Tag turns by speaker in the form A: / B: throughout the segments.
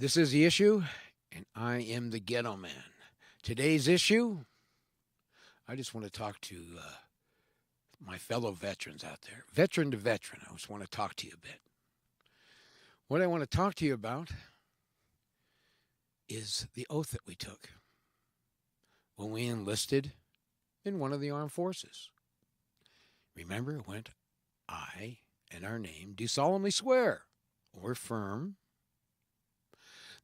A: This is the issue, and I am the ghetto man. Today's issue, I just want to talk to my fellow veterans out there. Veteran to veteran, I just want to talk to you a bit. What I want to talk to you about is the oath that we took when we enlisted in one of the armed forces. Remember, it went, I and our name do solemnly swear or affirm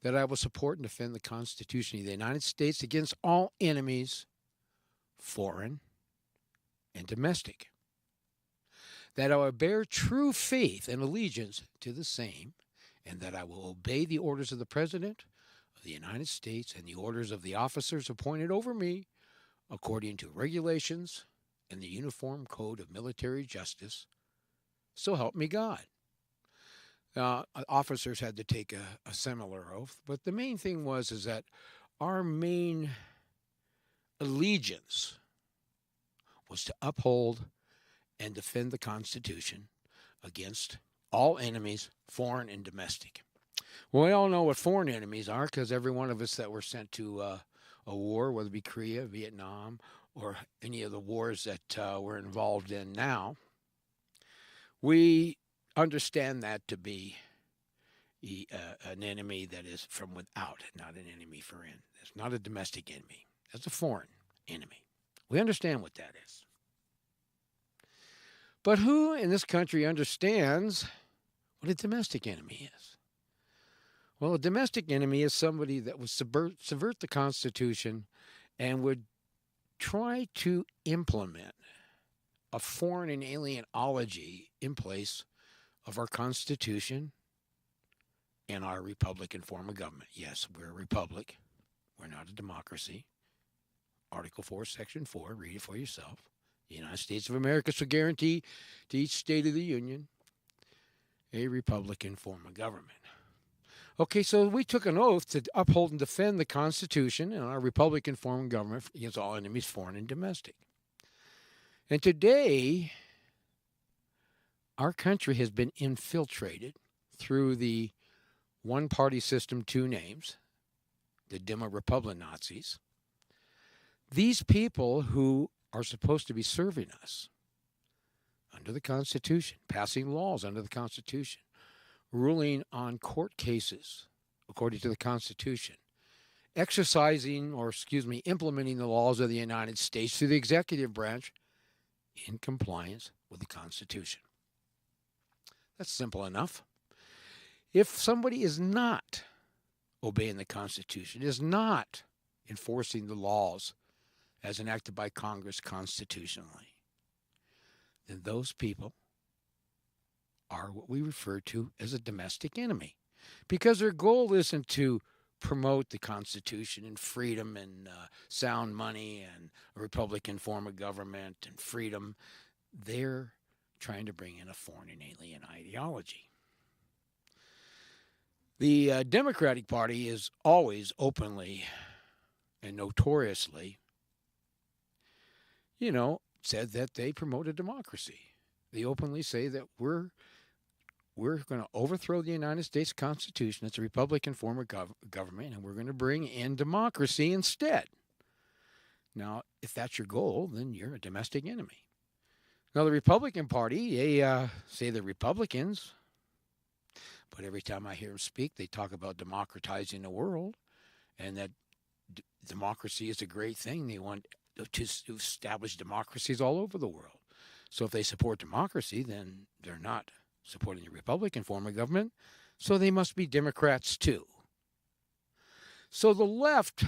A: that I will support and defend the Constitution of the United States against all enemies, foreign and domestic. That I will bear true faith and allegiance to the same, and that I will obey the orders of the President of the United States and the orders of the officers appointed over me according to regulations and the Uniform Code of Military Justice. So help me God. Officers had to take a similar oath, but the main thing is that our main allegiance was to uphold and defend the Constitution against all enemies, foreign and domestic. Well, we all know what foreign enemies are because every one of us that were sent to a war, whether it be Korea, Vietnam, or any of the wars that we're involved in now, we understand that to be an enemy that is from without, not an enemy from in. It's not a domestic enemy. That's a foreign enemy. We understand what that is. But who in this country understands what a domestic enemy is? Well, a domestic enemy is somebody that would subvert the Constitution and would try to implement a foreign and alienology in place of our Constitution and our Republican form of government. Yes, we're a republic. We're not a democracy. Article 4, Section 4, read it for yourself. The United States of America shall guarantee to each state of the Union a Republican form of government. Okay, so we took an oath to uphold and defend the Constitution and our Republican form of government against all enemies, foreign and domestic. And today, our country has been infiltrated through the one-party system, two names, the Demo Republic Nazis. These people who are supposed to be serving us under the Constitution, passing laws under the Constitution, ruling on court cases according to the Constitution, implementing the laws of the United States through the executive branch in compliance with the Constitution. That's simple enough. If somebody is not obeying the Constitution, is not enforcing the laws as enacted by Congress constitutionally, then those people are what we refer to as a domestic enemy, because their goal isn't to promote the Constitution and freedom and sound money and a Republican form of government and freedom. They're trying to bring in a foreign and alien ideology. The Democratic Party is always openly and notoriously, said that they promote a democracy. They openly say that we're going to overthrow the United States Constitution. It's a Republican form of government, and we're going to bring in democracy instead. Now, if that's your goal, then you're a domestic enemy. Now, the Republican Party, they say they're Republicans, but every time I hear them speak, they talk about democratizing the world and that democracy is a great thing. They want to establish democracies all over the world. So if they support democracy, then they're not supporting the Republican form of government, so they must be Democrats too. So the left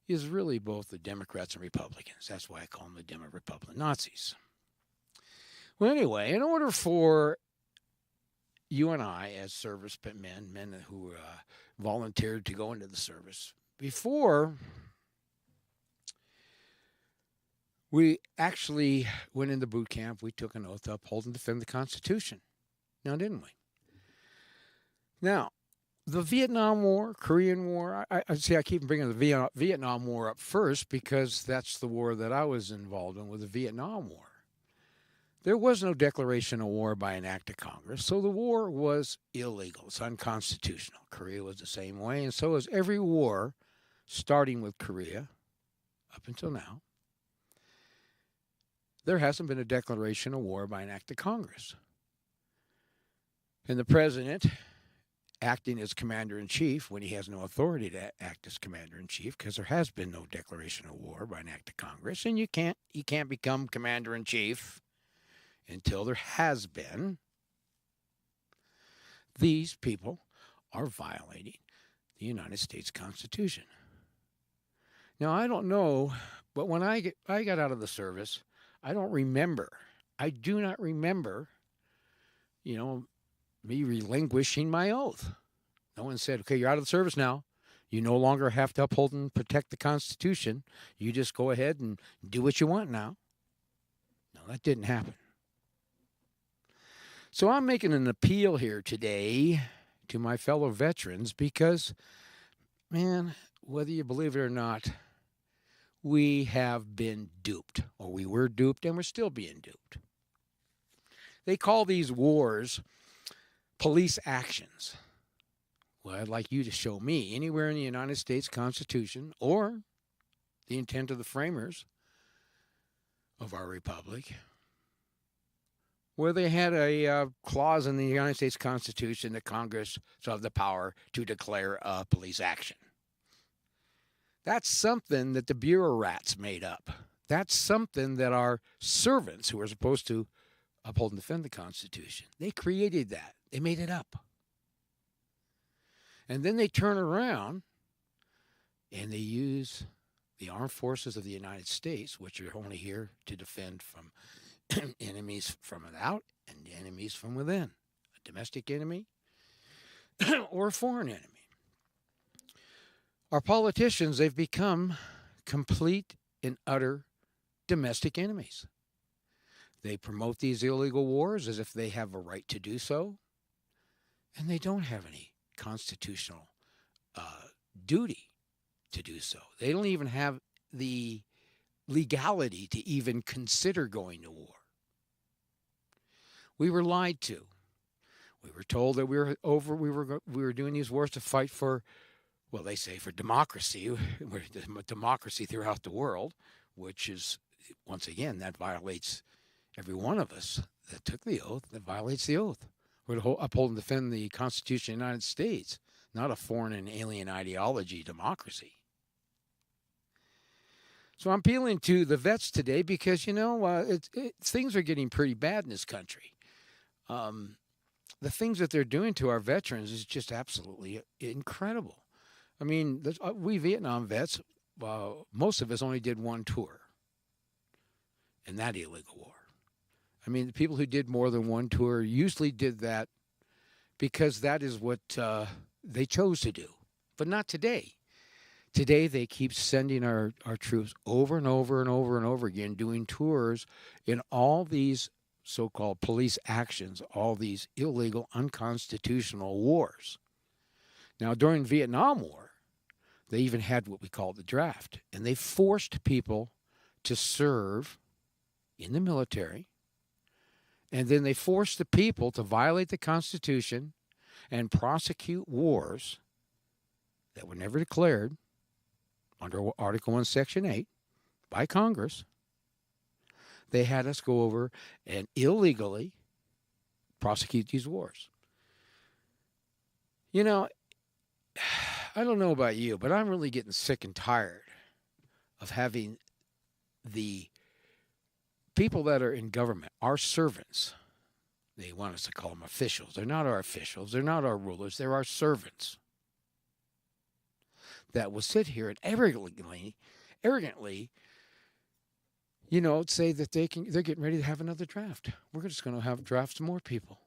A: is really both the Democrats and Republicans. That's why I call them the Demo Republic Nazis. Well, anyway, in order for you and I, as men who volunteered to go into the service, before we actually went into boot camp, we took an oath to uphold and defend the Constitution. Now, didn't we? Now, the Vietnam War, Korean War, I keep bringing the Vietnam War up first because that's the war that I was involved in, with the Vietnam War. There was no declaration of war by an act of Congress, so the war was illegal. It's unconstitutional. Korea was the same way, and so is every war, starting with Korea up until now. There hasn't been a declaration of war by an act of Congress. And the president, acting as commander-in-chief when he has no authority to act as commander-in-chief, because there has been no declaration of war by an act of Congress, and you can't become commander-in-chief until there has been. These people are violating the United States Constitution. Now, I don't know, but when I got out of the service, I don't remember. I do not remember, me relinquishing my oath. No one said, okay, you're out of the service now. You no longer have to uphold and protect the Constitution. You just go ahead and do what you want now. No, that didn't happen. So I'm making an appeal here today to my fellow veterans because, man, whether you believe it or not, we have been duped, or we were duped, and we're still being duped. They call these wars police actions. Well, I'd like you to show me anywhere in the United States Constitution or the intent of the framers of our republic where they had a clause in the United States Constitution that Congress shall have the power to declare a police action. That's something that the bureaucrats made up. That's something that our servants, who are supposed to uphold and defend the Constitution, they created that. They made it up. And then they turn around and they use the armed forces of the United States, which are only here to defend from enemies from without and enemies from within, a domestic enemy or a foreign enemy. Our politicians, they've become complete and utter domestic enemies. They promote these illegal wars as if they have a right to do so, and they don't have any constitutional duty to do so. They don't even have the legality to even consider going to war. We were lied to. We were told that we were doing these wars to fight for, well, they say for democracy. We're democracy throughout the world, which is, once again, that violates every one of us that took the oath. That violates the oath. We're to uphold and defend the Constitution of the United States, not a foreign and alien ideology democracy. So I'm appealing to the vets today because, things are getting pretty bad in this country. The things that they're doing to our veterans is just absolutely incredible. I mean, we Vietnam vets, most of us only did one tour in that illegal war. I mean, the people who did more than one tour usually did that because that is what they chose to do, but not today. Today, they keep sending our troops over and over and over and over again, doing tours in all these so-called police actions, all these illegal, unconstitutional wars. Now, during the Vietnam War, they even had what we call the draft, and they forced people to serve in the military, and then they forced the people to violate the Constitution and prosecute wars that were never declared under Article 1, Section 8 by Congress. They had us go over and illegally prosecute these wars. I don't know about you, but I'm really getting sick and tired of having the people that are in government, our servants. They want us to call them officials. They're not our officials. They're not our rulers. They're our servants that will sit here and arrogantly, say that they're getting ready to have another draft. We're just going to draft some more people.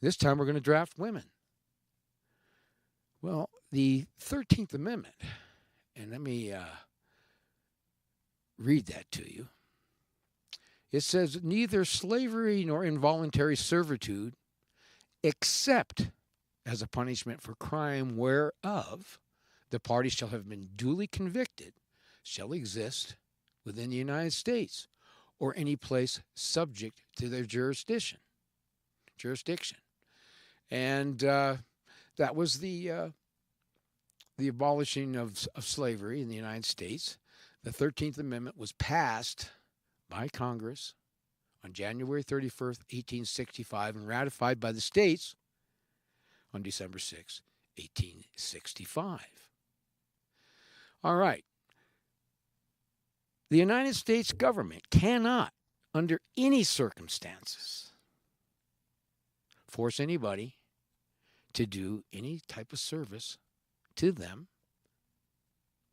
A: This time we're going to draft women. Well, the 13th Amendment, and let me read that to you. It says, neither slavery nor involuntary servitude, except as a punishment for crime whereof the party shall have been duly convicted, shall exist within the United States, or any place subject to their jurisdiction. And that was the abolishing of slavery in the United States. The 13th Amendment was passed by Congress on January 31st, 1865, and ratified by the states on December 6, 1865. All right. The United States government cannot, under any circumstances, force anybody to do any type of service to them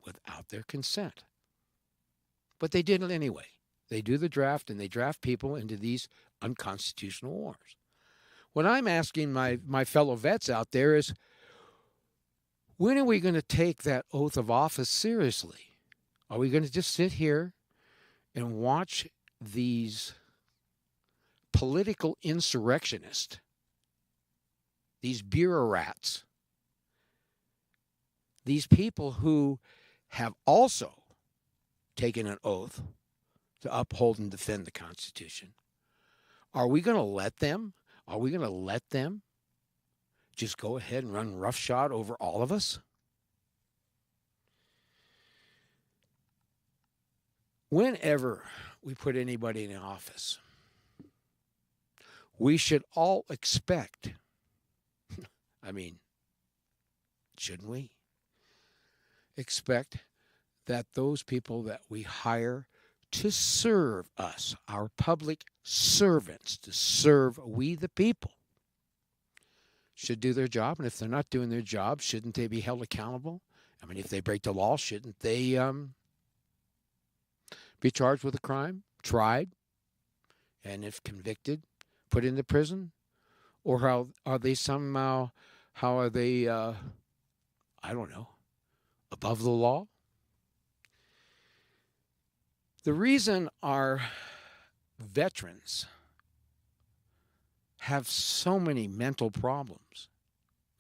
A: without their consent. But they did it anyway. They do the draft, and they draft people into these unconstitutional wars. What I'm asking my fellow vets out there is, when are we going to take that oath of office seriously? Are we going to just sit here and watch these political insurrectionists, these bureaucrats, these people who have also taken an oath to uphold and defend the Constitution? Are we going to let them? Are we going to let them just go ahead and run roughshod over all of us? Whenever we put anybody in office, we should all expect, shouldn't we? Expect that those people that we hire to serve us, our public servants, to serve we the people, should do their job. And if they're not doing their job, shouldn't they be held accountable? If they break the law, shouldn't they be charged with a crime, tried, and if convicted, put into prison? Or how are they somehow, above the law? The reason our veterans have so many mental problems,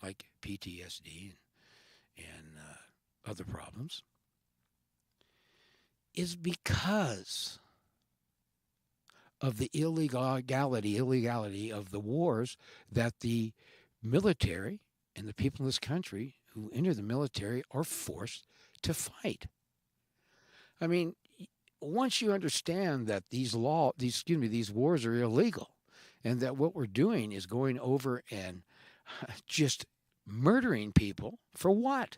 A: like PTSD and other problems, is because of the illegality of the wars that the military and the people in this country who enter the military are forced to fight. Once you understand that these wars are illegal, and that what we're doing is going over and just murdering people for what?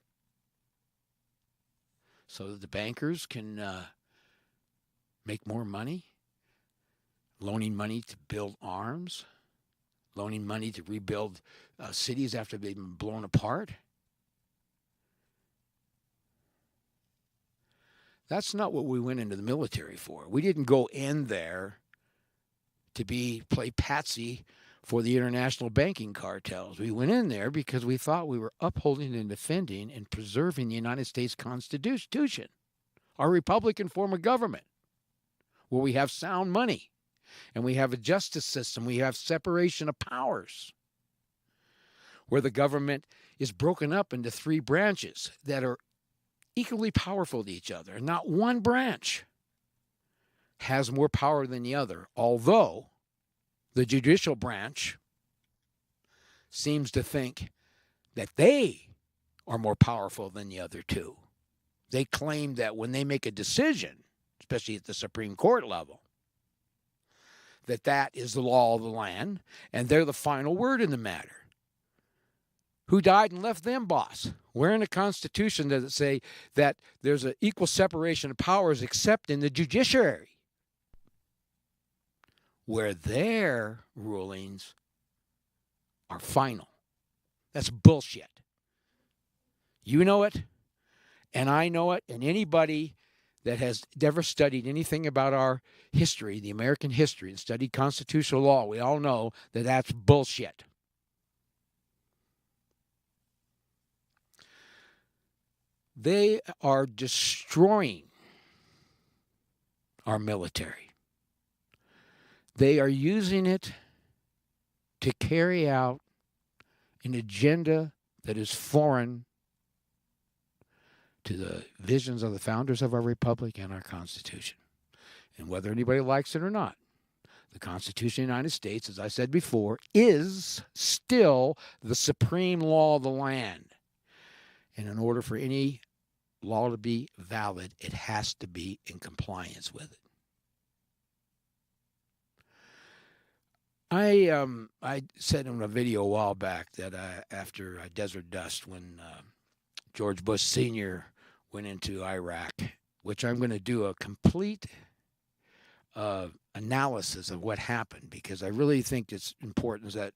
A: So that the bankers can make more money, loaning money to build arms, loaning money to rebuild cities after they've been blown apart. That's not what we went into the military for. We didn't go in there to play patsy for the international banking cartels. We went in there because we thought we were upholding and defending and preserving the United States Constitution, our Republican form of government, where we have sound money and we have a justice system. We have separation of powers, where the government is broken up into three branches that are equally powerful to each other. And not one branch has more power than the other, although the judicial branch seems to think that they are more powerful than the other two. They claim that when they make a decision, especially at the Supreme Court level, that is the law of the land, and they're the final word in the matter. Who died and left them, boss? Where in the Constitution does it say that there's an equal separation of powers except in the judiciary, where their rulings are final? That's bullshit. You know it, and I know it, and anybody that has ever studied anything about our history, the American history, and studied constitutional law, we all know that that's bullshit. They are destroying our military. They are using it to carry out an agenda that is foreign to the visions of the founders of our republic and our Constitution. And whether anybody likes it or not, the Constitution of the United States, as I said before, is still the supreme law of the land. And in order for any law to be valid, it has to be in compliance with it. I said in a video a while back that after Desert Dust, when George Bush Sr. went into Iraq, which I'm going to do a complete analysis of what happened, because I really think it's important that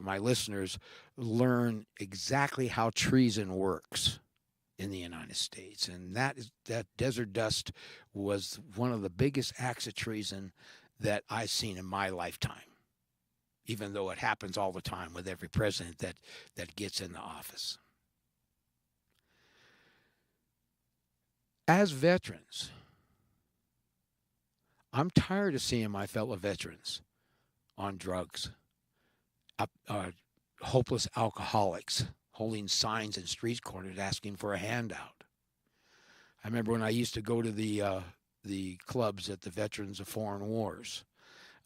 A: my listeners learn exactly how treason works in the United States. And that Desert Dust was one of the biggest acts of treason that I've seen in my lifetime, even though it happens all the time with every president that gets in the office. As veterans, I'm tired of seeing my fellow veterans on drugs, hopeless alcoholics holding signs in street corners asking for a handout. I remember when I used to go to the clubs at the Veterans of Foreign Wars.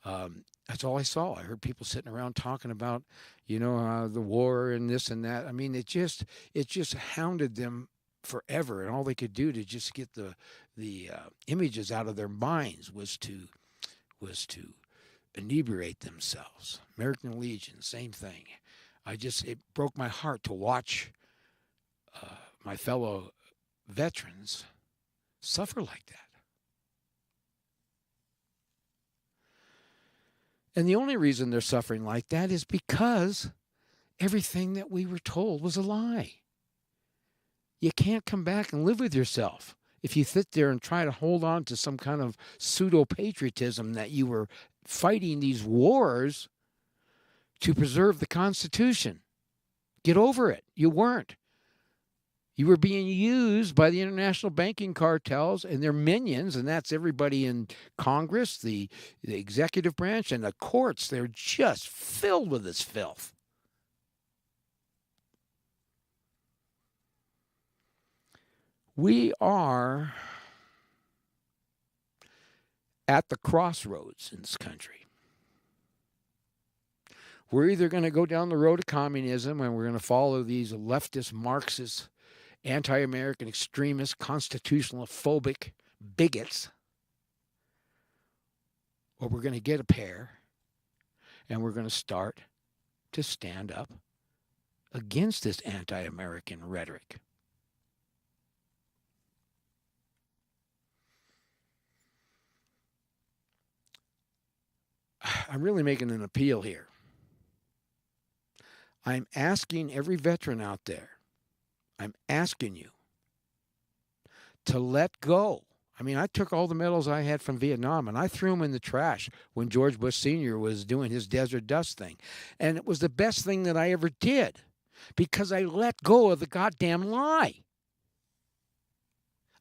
A: That's all I saw. I heard people sitting around talking about, the war and this and that. I mean, it just hounded them forever, and all they could do to just get the images out of their minds was to inebriate themselves. American Legion, same thing. It broke my heart to watch my fellow veterans suffer like that. And the only reason they're suffering like that is because everything that we were told was a lie. You can't come back and live with yourself if you sit there and try to hold on to some kind of pseudo-patriotism that you were fighting these wars to preserve the Constitution. Get over it. You weren't. You were being used by the international banking cartels and their minions, and that's everybody in Congress, the executive branch, and the courts. They're just filled with this filth. We are at the crossroads in this country. We're either going to go down the road of communism and we're going to follow these leftist, Marxist, anti-American, extremist, constitutional-phobic bigots, or we're going to get a pair and we're going to start to stand up against this anti-American rhetoric. I'm really making an appeal here. I'm asking every veteran out there, I'm asking you to let go. I mean, I took all the medals I had from Vietnam and I threw them in the trash when George Bush Sr. was doing his Desert Dust thing. And it was the best thing that I ever did because I let go of the goddamn lie.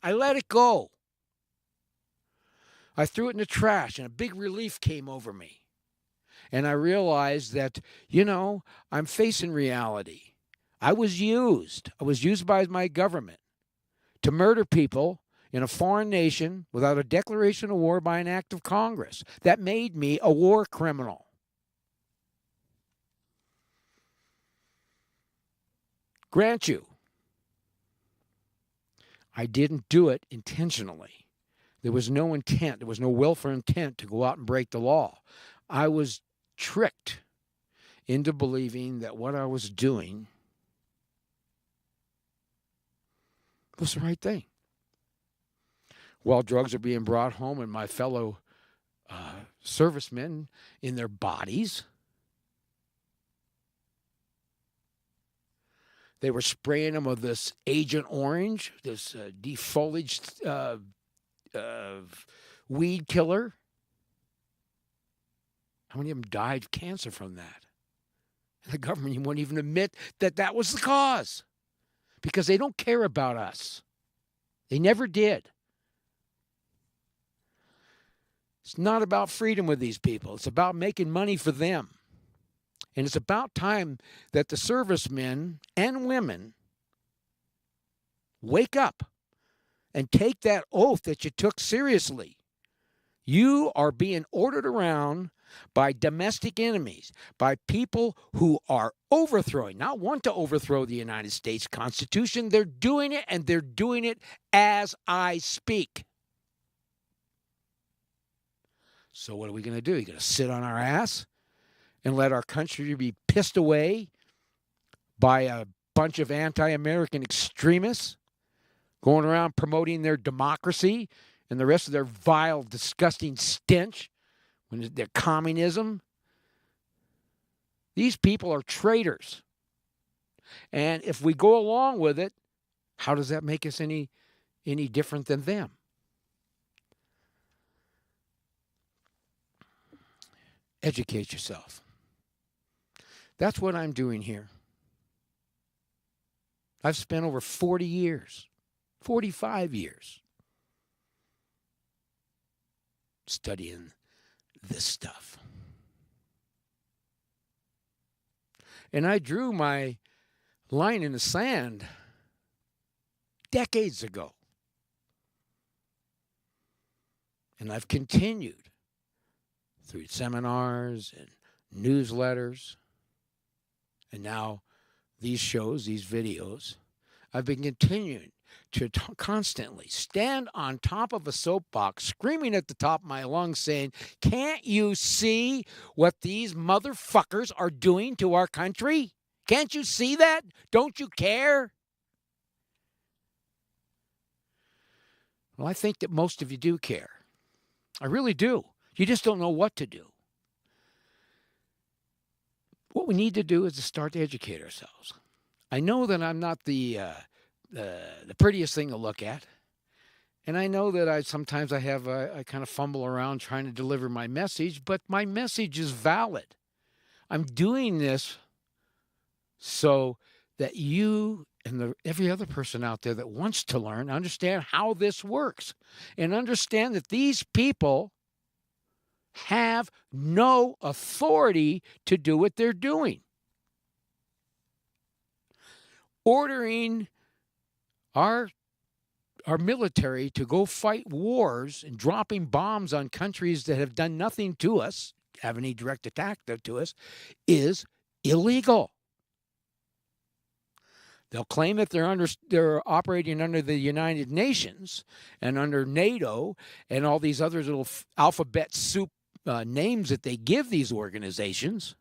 A: I let it go. I threw it in the trash and a big relief came over me. And I realized that, I'm facing reality. I was used. I was used by my government to murder people in a foreign nation without a declaration of war by an act of Congress. That made me a war criminal. Grant you, I didn't do it intentionally. There was no intent. There was no willful intent to go out and break the law. I was tricked into believing that what I was doing was the right thing. While drugs are being brought home and my fellow servicemen in their bodies, they were spraying them with this Agent Orange, this defoliaged weed killer. How many of them died of cancer from that? And the government won't even admit that that was the cause because they don't care about us. They never did. It's not about freedom with these people. It's about making money for them. And it's about time that the servicemen and women wake up and take that oath that you took seriously You are being ordered around by domestic enemies, by people who are overthrowing, not want to overthrow the United States Constitution. They're doing it, and they're doing it as I speak. So what are we going to do? You're going to sit on our ass and let our country be pissed away by a bunch of anti-American extremists going around promoting their democracy and the rest of their vile, disgusting stench, when their communism? These people are traitors. And if we go along with it, how does that make us any different than them? Educate yourself. That's what I'm doing here. I've spent over 40 years, 45 years studying this stuff. And I drew my line in the sand decades ago. And I've continued through seminars and newsletters, and now these shows, these videos. I've been continuing to constantly stand on top of a soapbox, screaming at the top of my lungs, saying, can't you see what these motherfuckers are doing to our country? Can't you see that? Don't you care? Well, I think that most of you do care. I really do. You just don't know what to do. What we need to do is to start to educate ourselves. I know that I'm not the prettiest thing to look at, and I know that I kind of fumble around trying to deliver my message, but my message is valid. I'm doing this so that you and every other person out there that wants to learn understand how this works, and understand that these people have no authority to do what they're doing. Ordering our military to go fight wars and dropping bombs on countries that have done nothing to us, have any direct attack to us, is illegal. They'll claim that they're operating under the United Nations and under NATO and all these other little alphabet soup names that they give these organizations.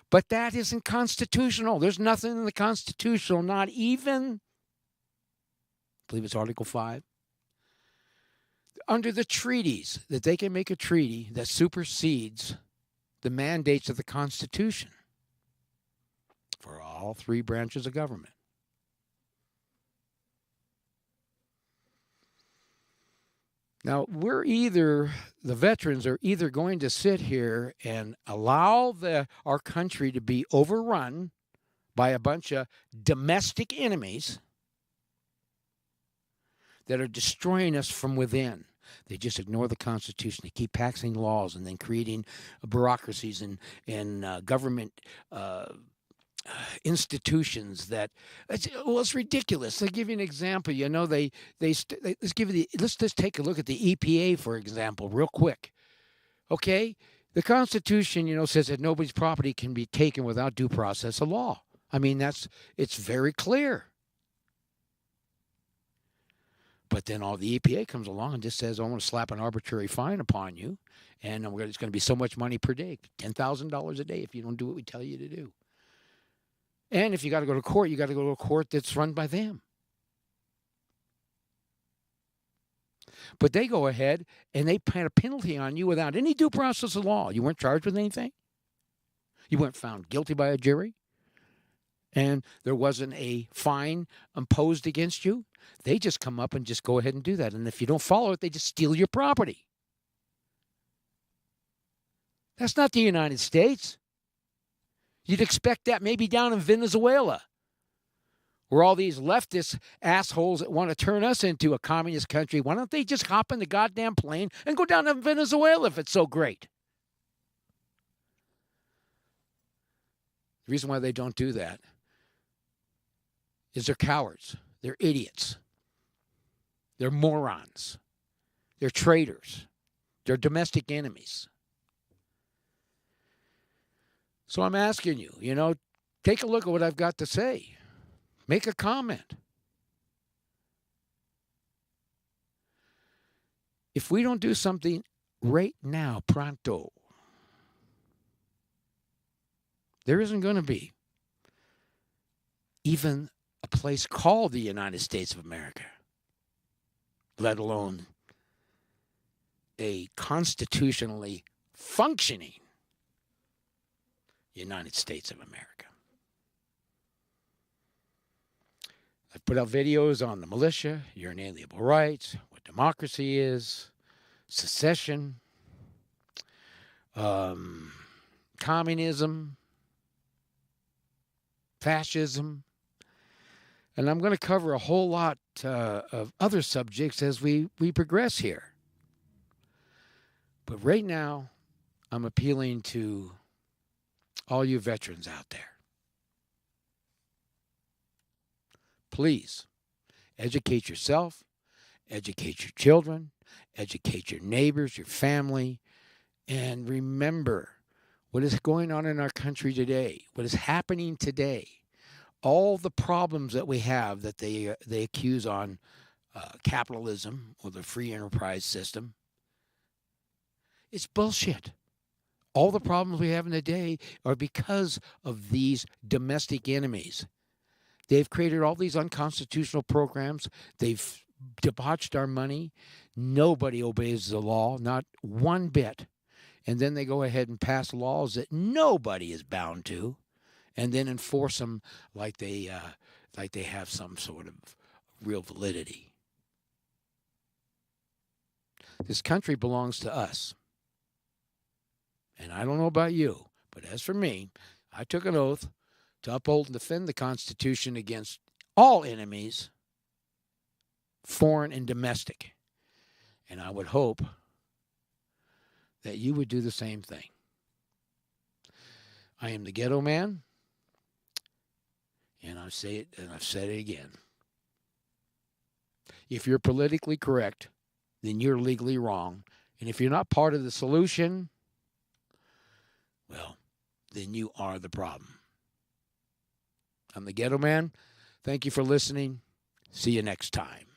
A: But that isn't constitutional. There's nothing in the Constitution, not even, I believe it's Article 5, under the treaties, that they can make a treaty that supersedes the mandates of the Constitution for all three branches of government. Now, the veterans are either going to sit here and allow our country to be overrun by a bunch of domestic enemies that are destroying us from within. They just ignore the Constitution. They keep passing laws and then creating bureaucracies and government institutions that it's ridiculous. I'll give you an example. You know, let's just take a look at the EPA, for example, real quick. Okay, the Constitution, says that nobody's property can be taken without due process of law. I mean, it's very clear. But then all the EPA comes along and just says, I want to slap an arbitrary fine upon you, and it's going to be so much money per day, $10,000 a day if you don't do what we tell you to do. And if you got to go to court, you got to go to a court that's run by them. But they go ahead and they put a penalty on you without any due process of law. You weren't charged with anything. You weren't found guilty by a jury. And there wasn't a fine imposed against you. They just come up and just go ahead and do that. And if you don't follow it, they just steal your property. That's not the United States. You'd expect that maybe down in Venezuela, where all these leftist assholes that want to turn us into a communist country, why don't they just hop in the goddamn plane and go down to Venezuela if it's so great? The reason why they don't do that is they're cowards. They're idiots. They're morons. They're traitors. They're domestic enemies. So I'm asking you, take a look at what I've got to say. Make a comment. If we don't do something right now, pronto, there isn't going to be even a place called the United States of America, let alone a constitutionally functioning United States of America. I've put out videos on the militia, your inalienable rights, what democracy is, secession, communism, fascism, and I'm going to cover a whole lot of other subjects as we progress here. But right now, I'm appealing to all you veterans out there. Please educate yourself, educate your children, educate your neighbors, your family, and remember what is going on in our country today, what is happening today, all the problems that we have that they accuse on capitalism or the free enterprise system. It's bullshit. All the problems we have in the day are because of these domestic enemies. They've created all these unconstitutional programs. They've debauched our money. Nobody obeys the law, not one bit. And then they go ahead and pass laws that nobody is bound to, and then enforce them like they have some sort of real validity. This country belongs to us. And I don't know about you, but as for me, I took an oath to uphold and defend the Constitution against all enemies, foreign and domestic. And I would hope that you would do the same thing. I am the Ghetto Man, and I say it, and I've said it again. If you're politically correct, then you're legally wrong. And if you're not part of the solution, well, then you are the problem. I'm the Ghetto Man. Thank you for listening. See you next time.